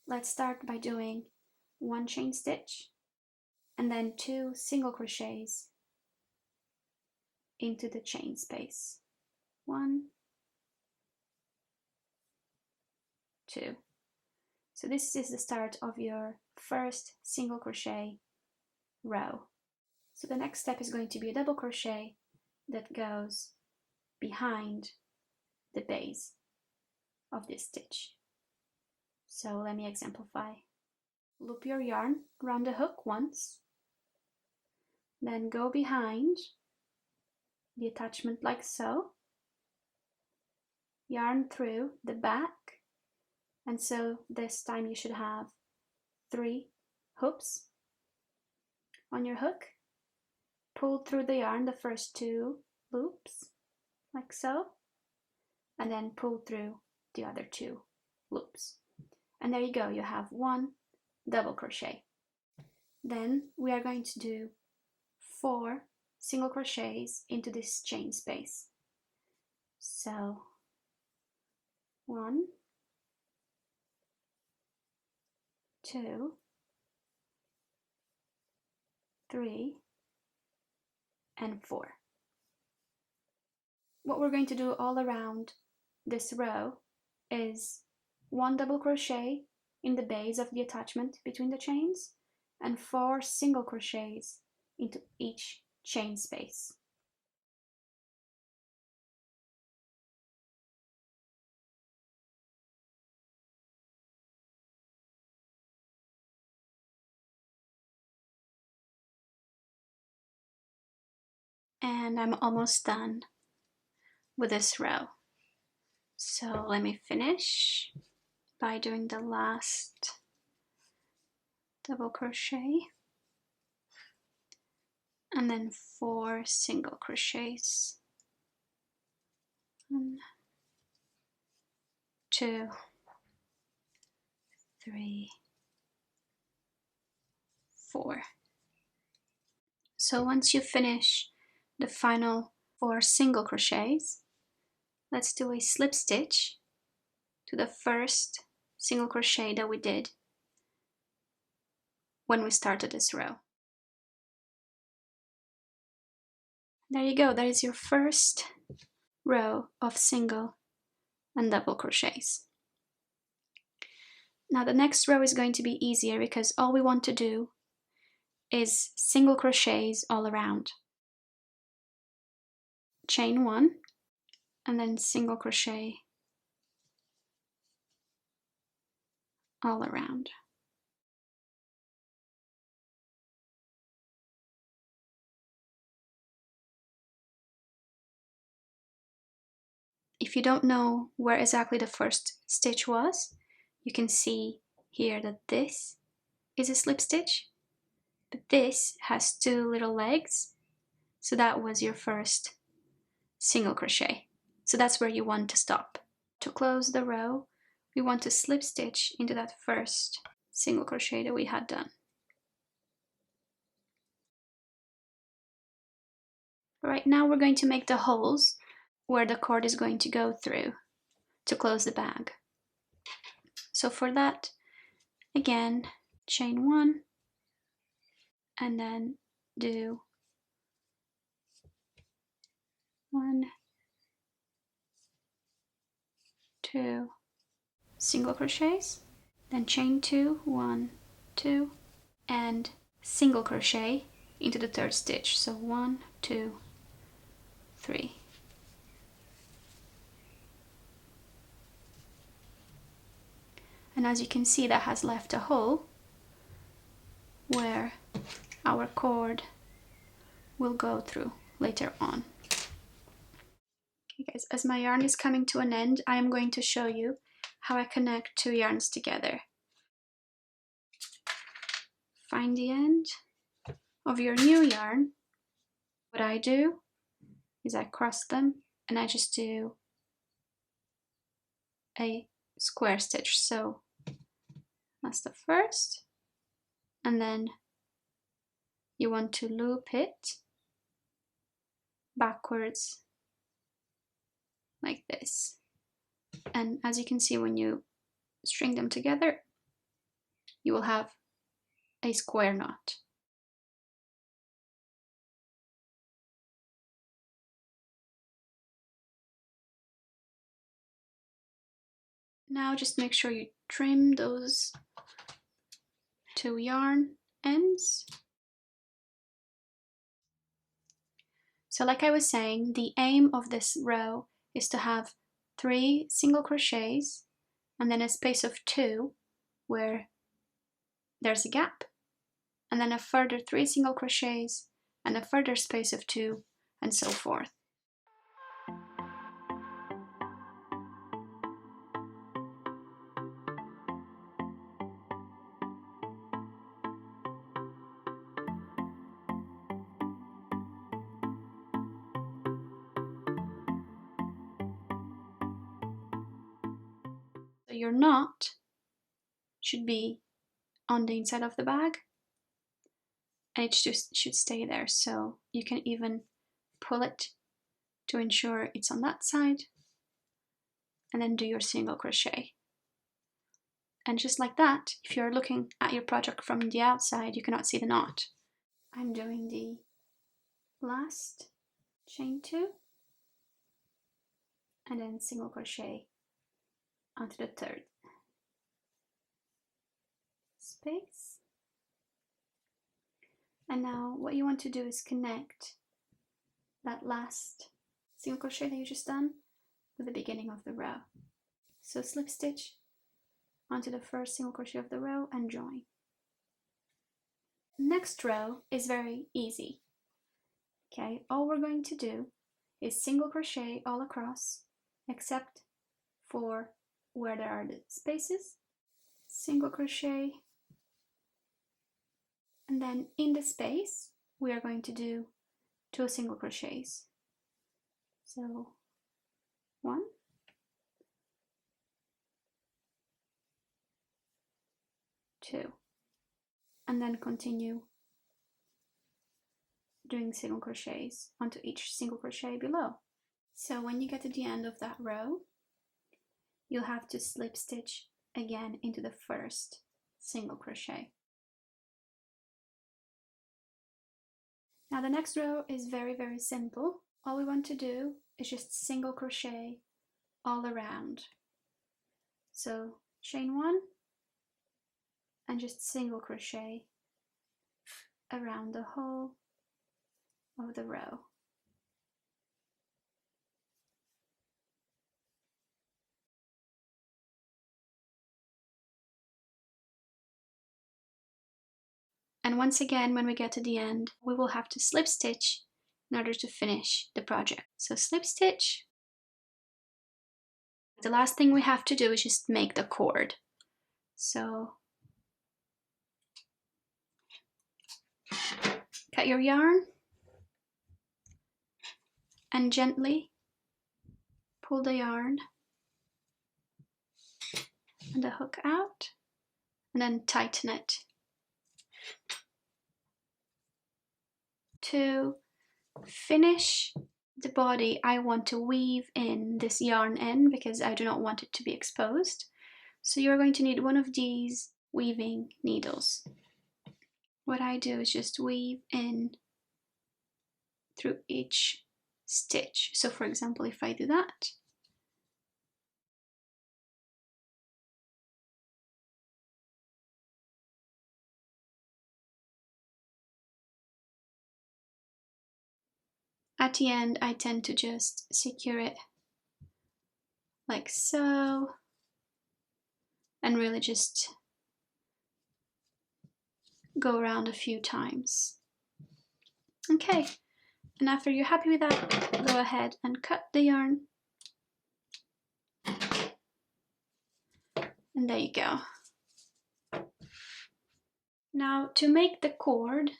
Let's start by doing 1 chain stitch and then 2 single crochets into the chain space. 1, 2. So this is the start of your first single crochet row. So the next step is going to be a double crochet that goes behind the base of this stitch. So let me exemplify. Loop your yarn around the hook once, then go behind the attachment like so, yarn through the back, and so this time you should have 3 hoops on your hook. Pull through the yarn the first 2 loops like so, and then pull through the other 2 loops, and there you go, you have 1 double crochet. Then we are going to do 4 single crochets into this chain space. So 1, 2, 3, and 4. What we're going to do all around this row is 1 double crochet in the base of the attachment between the chains and 4 single crochets into each chain space. And I'm almost done with this row. So let me finish by doing the last double crochet and then 4 single crochets. 1, 2, 3, 4. So once you finish the final 4 single crochets, let's do a slip stitch to the first single crochet that we did when we started this row. There you go, that is your first row of single and double crochets. Now the next row is going to be easier because all we want to do is single crochets all around. Chain 1 and then single crochet all around. If you don't know where exactly the first stitch was, you can see here that this is a slip stitch, but this has 2 little legs, so that was your first single crochet. So that's where you want to stop. To close the row, we want to slip stitch into that first single crochet that we had done. Right now we're going to make the holes where the cord is going to go through to close the bag. So for that, again, chain 1 and then do 1, 2 single crochets, then chain 2, 1, 2, and single crochet into the 3rd stitch. So 1, 2, 3. And as you can see, that has left a hole where our cord will go through later on. Okay guys, as my yarn is coming to an end, I am going to show you how I connect 2 yarns together. Find the end of your new yarn. What I do is I cross them and I just do a square stitch. So that's the first, and then you want to loop it backwards like this. And as you can see, when you string them together, you will have a square knot. Now just make sure you trim those 2 yarn ends. So like I was saying, the aim of this row is to have 3 single crochets and then a space of 2 where there's a gap, and then a further 3 single crochets and a further space of 2, and so forth. So your knot should be on the inside of the bag, and it just should stay there, so you can even pull it to ensure it's on that side, and then do your single crochet. And just like that, if you're looking at your project from the outside, you cannot see the knot. I'm doing the last chain 2 and then single crochet onto the 3rd space. And now what you want to do is connect that last single crochet that you just done with the beginning of the row. So slip stitch onto the first single crochet of the row and join. Next row is very easy. Okay, all we're going to do is single crochet all across except for where there are the spaces. Single crochet, and then in the space we are going to do 2 single crochets. So 1, 2, and then continue doing single crochets onto each single crochet below. So when you get to the end of that row, you'll have to slip stitch again into the first single crochet. Now the next row is very, very simple. All we want to do is just single crochet all around. So chain 1 and just single crochet around the whole of the row. And once again, when we get to the end, we will have to slip stitch in order to finish the project. So slip stitch. The last thing we have to do is just make the cord. So cut your yarn and gently pull the yarn and the hook out, and then tighten it. To finish the body, I want to weave in this yarn end because I do not want it to be exposed. So you're going to need one of these weaving needles. What I do is just weave in through each stitch. So for example, if I do that, at the end I tend to just secure it like so, and really just go around a few times. Okay, and after you're happy with that, go ahead and cut the yarn. And there you go. Now to make the cord,